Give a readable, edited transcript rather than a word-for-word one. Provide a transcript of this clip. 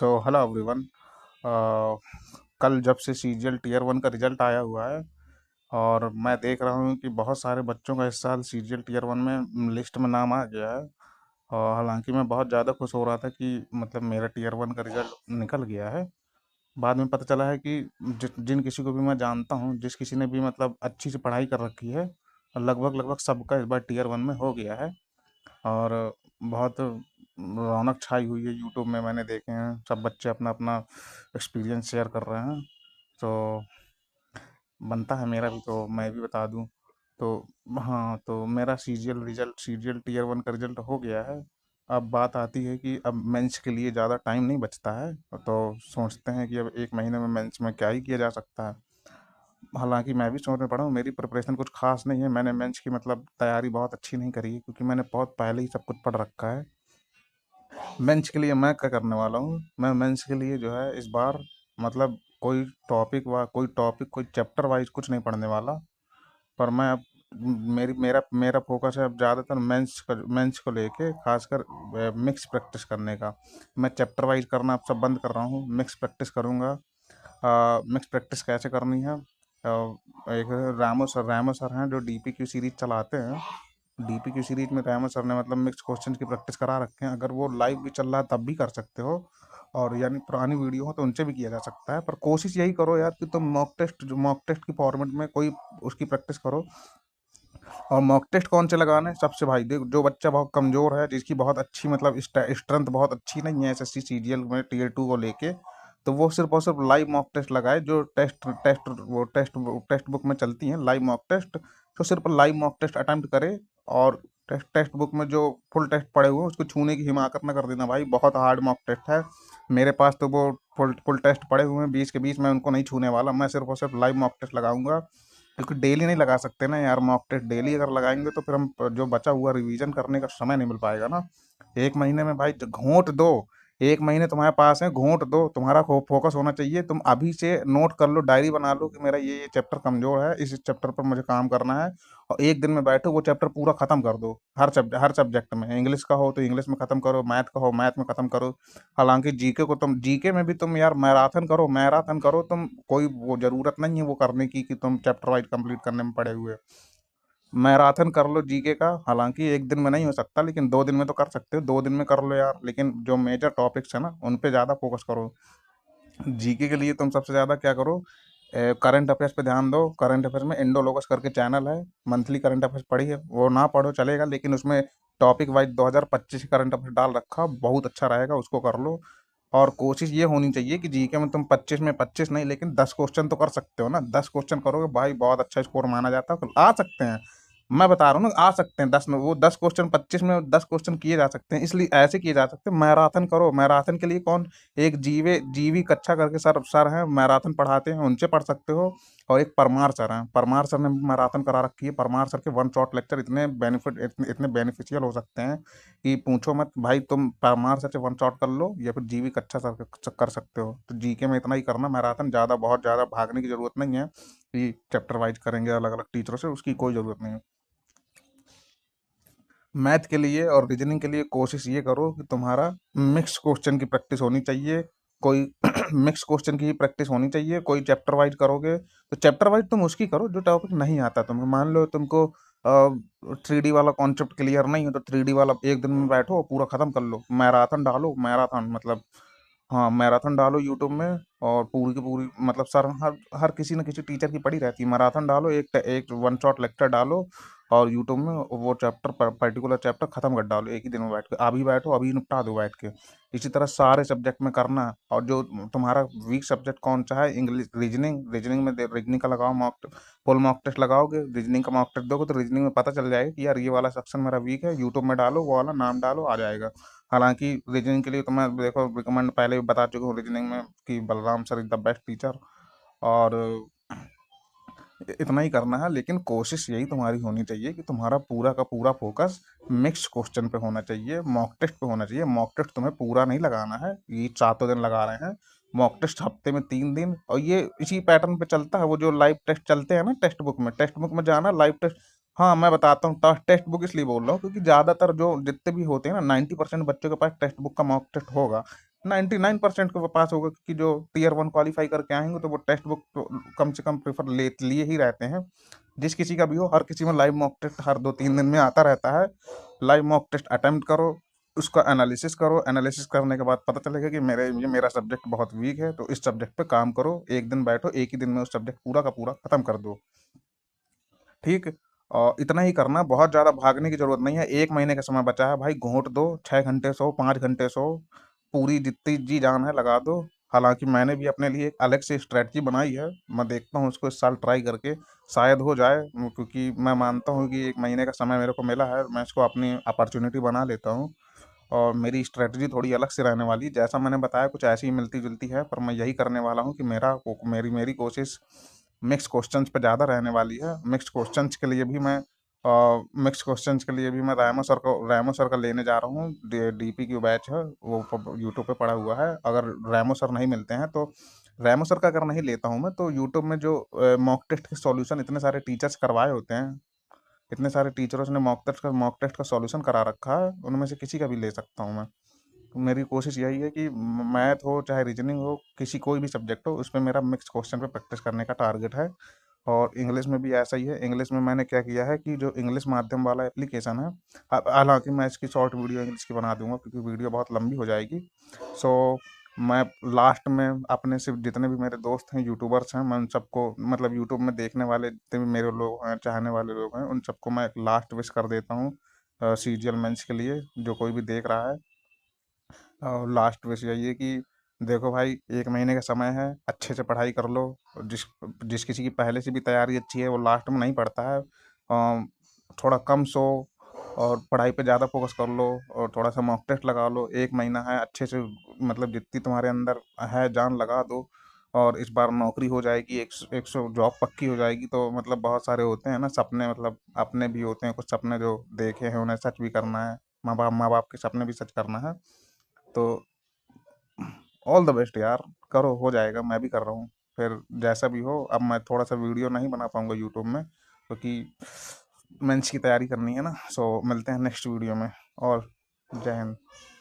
तो hello everyone. अ, कल जब से सीजीएल टीयर वन का रिजल्ट आया हुआ है और मैं देख रहा हूँ कि बहुत सारे बच्चों का इस साल सीजीएल टियर वन में लिस्ट में नाम आ गया है। और हालांकि मैं बहुत ज़्यादा खुश हो रहा था कि मतलब मेरा टियर वन का रिजल्ट निकल गया है। बाद में पता चला है कि जिन किसी को भी मैं जानता हूँ, जिस किसी ने भी मतलब अच्छी से पढ़ाई कर रखी है, लगभग लगभग सबका इस बार टियर वन में हो गया है। और बहुत रौनक छाई हुई है। यूट्यूब में मैंने देखे हैं सब बच्चे अपना अपना एक्सपीरियंस शेयर कर रहे हैं। तो बनता है मेरा भी, तो मैं भी बता दूं। तो हाँ, तो मेरा सीजीएल टीयर वन का रिजल्ट हो गया है। अब बात आती है कि अब मेंस के लिए ज़्यादा टाइम नहीं बचता है। तो सोचते हैं कि अब एक महीने में मेंस में क्या ही किया जा सकता है। हालांकि मैं भी सोच में पड़ा हूँ, मेरी प्रिपरेशन कुछ खास नहीं है। मैंने मेंस की मतलब तैयारी बहुत अच्छी नहीं करी है, क्योंकि मैंने बहुत पहले ही सब कुछ पढ़ रखा है। मेंस के लिए मैं क्या करने वाला हूँ, मैं मेंस के लिए जो है इस बार मतलब कोई चैप्टर वाइज कुछ नहीं पढ़ने वाला। पर मैं अब मेरी मेरा मेरा फोकस है अब ज़्यादातर मेंस को लेके, खासकर मिक्स प्रैक्टिस करने का। मैं चैप्टर वाइज करना अब सब बंद कर रहा हूँ, मिक्स प्रैक्टिस करूँगा। मिक्स प्रैक्टिस कैसे करनी है? एक रामो सर हैं जो डीपीक्यू सीरीज चलाते हैं। डीपीक्यू सीरीज में रामो सर ने मतलब मिक्स क्वेश्चन की प्रैक्टिस करा रखे हैं। अगर वो लाइव भी चल रहा है तब भी कर सकते हो, और यानी पुरानी वीडियो हो तो उनसे भी किया जा सकता है। पर कोशिश यही करो यार कि तुम मॉक टेस्ट की फॉर्मेट में कोई उसकी प्रैक्टिस करो। और मॉक टेस्ट कौन से लगाने? सबसे भाई देख, जो बच्चा बहुत कमजोर है, जिसकी बहुत अच्छी मतलब स्ट्रेंथ बहुत अच्छी नहीं है एसएससी सीजीएल में टीयर टू को लेके, तो वो सिर्फ और सिर्फ लाइव मॉक टेस्ट लगाए। जो टेस्ट टेस्ट वो टेस्ट बुक में चलती हैं लाइव मॉक टेस्ट, तो सिर्फ लाइव मॉक टेस्ट अटेम्प्ट करे। और टेस्ट बुक में जो फुल टेस्ट पड़े हुए हैं उसको छूने की हिमाकत न कर देना भाई, बहुत हार्ड मॉक टेस्ट है। मेरे पास तो वो फुल टेस्ट पड़े हुए हैं 20 के 20, मैं उनको नहीं छूने वाला। मैं सिर्फ और सिर्फ लाइव मॉक टेस्ट लगाऊंगा, क्योंकि डेली नहीं लगा सकते ना यार मॉक टेस्ट। डेली अगर लगाएंगे तो फिर हम जो बचा हुआ रिवीजन करने का समय नहीं मिल पाएगा ना। एक महीने में भाई घोंट दो, एक महीने तुम्हारे पास है, घोंट दो। तुम्हारा फोकस होना चाहिए, तुम अभी से नोट कर लो, डायरी बना लो कि मेरा ये चैप्टर कमजोर है, इस चैप्टर पर मुझे काम करना है। और एक दिन में बैठो वो चैप्टर पूरा खत्म कर दो। हर सब्जेक्ट में, इंग्लिश का हो तो इंग्लिश में खत्म करो, मैथ का हो मैथ में खत्म करो। हालांकि जीके में भी तुम यार मैराथन करो तुम। कोई वो जरूरत नहीं है वो करने की कि तुम चैप्टर वाइज कंप्लीट करने में पड़े हुए। मैराथन कर लो जीके का। हालांकि एक दिन में नहीं हो सकता, लेकिन 2 दिन में तो कर सकते हो। 2 दिन में कर लो यार, लेकिन जो मेजर टॉपिक्स है ना उन पे ज्यादा फोकस करो। जीके के लिए तुम सबसे ज्यादा क्या करो, करंट अफेयर्स पे ध्यान दो। करंट अफेयर्स में इंडोलोगस करके चैनल है, मंथली करंट अफेयर्स पढ़ी है, वो ना पढ़ो चलेगा, लेकिन उसमें टॉपिक वाइज 2025 करंट अफेयर्स डाल रखा, बहुत अच्छा रहेगा, उसको कर लो। और कोशिश ये होनी चाहिए कि जीके में तुम 25 में 25 नहीं, लेकिन 10 क्वेश्चन तो कर सकते हो ना। 10 क्वेश्चन करोगे भाई, बहुत अच्छा स्कोर माना जाता है, तो आ सकते हैं। मैं बता रहा हूँ ना, आ सकते हैं 10 में। वो 10 क्वेश्चन 25 में 10 क्वेश्चन किए जा सकते हैं, इसलिए ऐसे किए जा सकते हैं। मैराथन करो। मैराथन के लिए कौन? एक जीवी कच्छा करके सर हैं, मैराथन पढ़ाते हैं, उनसे पढ़ सकते हो। और एक परमार सर हैं, परमार सर ने मैराथन करा रखी है। परमार सर के वन शॉट लेक्चर इतने बेनिफिशियल हो सकते हैं कि पूछो मत भाई। तुम परमार सर से वन शॉट कर लो, या फिर जीवी कच्छा सर कर सकते हो। तो जीके में इतना ही करना। मैराथन ज़्यादा बहुत ज़्यादा भागने की जरूरत नहीं है कि चैप्टर वाइज करेंगे अलग अलग टीचरों से, उसकी कोई ज़रूरत नहीं है। मैथ के लिए और रीजनिंग के लिए कोशिश ये करो कि तुम्हारा मिक्स क्वेश्चन की प्रैक्टिस होनी चाहिए। कोई मिक्स क्वेश्चन की ही प्रैक्टिस होनी चाहिए। कोई चैप्टर वाइज करोगे तो चैप्टर वाइज तुम उसकी करो जो टॉपिक नहीं आता तुमको। मान लो तुमको 3D वाला कॉन्सेप्ट क्लियर नहीं है, तो 3D वाला एक दिन में बैठो पूरा खत्म कर लो। मैराथन डालो, मैराथन मतलब, हाँ मैराथन डालो यूट्यूब में। और पूरी की पूरी मतलब सर हर हर किसी न किसी टीचर की पड़ी रहती है। मैराथन डालो, एक वन शॉट लेक्चर डालो, और यूट्यूब में वो चैप्टर पर्टिकुलर चैप्टर खत्म कर डालो एक ही दिन में बैठ के। अभी बैठो, अभी निपटा दो बैठ के। इसी तरह सारे सब्जेक्ट में करना। और जो तुम्हारा वीक सब्जेक्ट कौन सा है, इंग्लिश, रीजनिंग। रीजनिंग का लगाओ फुल मॉक टेस्ट लगाओगे, रीजनिंग का मॉक टेस्ट दोगे तो रीजनिंग में पता चल जाएगा कि यार ये वाला सेक्शन मेरा वीक है। यूट्यूब में डालो, वो वाला नाम डालो, आ जाएगा। हालांकि रीजनिंग के लिए तो मैं देखो रिकमेंड पहले भी बता चुका हूँ रीजनिंग में कि Balram sir is the best teacher. और इतना ही करना है। लेकिन कोशिश यही तुम्हारी होनी चाहिए कि तुम्हारा पूरा का पूरा फोकस मिक्स क्वेश्चन पे होना चाहिए, मॉक टेस्ट पे होना चाहिए। मॉक टेस्ट तुम्हें पूरा नहीं लगाना है, ये 7 दिन लगा रहे हैं। मॉक टेस्ट हफ्ते में 3 दिन, और ये इसी पैटर्न पे चलता है। वो जो लाइव टेस्ट चलते हैं ना टेक्स्ट बुक में जाना लाइव टेस्ट। हाँ मैं बताता हूँ, टेक्स्ट बुक इसलिए बोल रहा हूँ क्योंकि ज्यादातर जो जितने भी होते हैं ना 90% बच्चों के पास टेक्स्ट बुक का मॉक टेस्ट होगा। 99% को पास होगा, क्योंकि जो टियर 1 क्वालिफाई करके आएंगे तो वो टेक्स्ट बुक तो कम से कम प्रेफर ले लिए ही रहते हैं। जिस किसी का भी हो, हर किसी में लाइव मॉक टेस्ट हर 2-3 दिन में आता रहता है। लाइव मॉक टेस्ट अटेम्प्ट करो, उसका एनालिसिस करो, एनालिसिस करने के बाद पता चलेगा कि मेरा सब्जेक्ट बहुत वीक है, तो इस सब्जेक्ट पे काम करो, एक दिन बैठो, एक ही दिन में उस सब्जेक्ट पूरा का पूरा खत्म कर दो। ठीक। और इतना ही करना, बहुत ज़्यादा भागने की ज़रूरत नहीं है। 1 महीने का समय बचा है भाई, घोंट दो, 6 घंटे सो, 5 घंटे सो, पूरी जितनी जी जान है लगा दो। हालाँकि मैंने भी अपने लिए एक अलग से स्ट्रैटेजी बनाई है, मैं देखता हूँ उसको इस साल ट्राई करके, शायद हो जाए। क्योंकि मैं मानता हूँ कि 1 महीने का समय मेरे को मिला है, मैं इसको अपनी अपॉर्च्युनिटी बना लेता हूँ। और मेरी स्ट्रैटेजी थोड़ी अलग से रहने वाली, जैसा मैंने बताया कुछ ऐसी ही मिलती-जुलती है, पर मैं यही करने वाला हूँ कि मेरी मेरी कोशिश मिक्स क्वेश्चंस पे ज़्यादा रहने वाली है। मिक्स क्वेश्चंस के लिए भी मैं रैमो सर का लेने जा रहा हूँ। डीपी की बैच है, वो यूट्यूब पे पड़ा हुआ है। अगर रैमो सर नहीं मिलते हैं तो रैमो सर का अगर नहीं लेता हूँ मैं, तो यूट्यूब में जो मॉक टेस्ट के सॉल्यूशन इतने सारे टीचर्स करवाए होते हैं, इतने सारे टीचरों ने मॉक टेस्ट का सॉल्यूशन करा रखा है, उनमें से किसी का भी ले सकता हूँ मैं। तो मेरी कोशिश यही है कि मैथ हो चाहे रीजनिंग हो, कोई भी सब्जेक्ट हो, उसमें मेरा मिक्स क्वेश्चन पे प्रैक्टिस करने का टारगेट है। और इंग्लिश में भी ऐसा ही है। इंग्लिश में मैंने क्या किया है कि जो इंग्लिश माध्यम वाला एप्लीकेशन है, हालांकि मैं इसकी शॉर्ट वीडियो इंग्लिश की बना दूंगा, क्योंकि वीडियो बहुत लंबी हो जाएगी। सो मैं लास्ट में अपने सिर्फ जितने भी मेरे दोस्त हैं यूट्यूबर्स हैं, मैं उन सबको, मतलब यूट्यूब में देखने वाले जितने भी मेरे लोग हैं, चाहने वाले लोग हैं, उन सबको मैं एक लास्ट विश कर देता हूँ सीजीएल मेंस के लिए, जो कोई भी देख रहा है। और लास्ट विश यही है कि देखो भाई, 1 महीने का समय है, अच्छे से पढ़ाई कर लो। और जिस जिस किसी की पहले से भी तैयारी अच्छी है, वो लास्ट में नहीं पढ़ता है। थोड़ा कम सो और पढ़ाई पे ज़्यादा फोकस कर लो, और थोड़ा सा मॉक टेस्ट लगा लो। 1 महीना है, अच्छे से मतलब जितनी तुम्हारे अंदर है जान लगा दो, और इस बार नौकरी हो जाएगी, एक सौ जॉब पक्की हो जाएगी। तो मतलब बहुत सारे होते हैं ना सपने, मतलब अपने भी होते हैं कुछ सपने जो देखे हैं, उन्हें सच भी करना है। माँ बाप के सपने भी सच करना है। तो ऑल द बेस्ट यार, करो, हो जाएगा, मैं भी कर रहा हूँ। फिर जैसा भी हो, अब मैं थोड़ा सा वीडियो नहीं बना पाऊंगा यूट्यूब में, क्योंकि मेंस की तैयारी करनी है ना। सो मिलते हैं नेक्स्ट वीडियो में। और जय हिंद।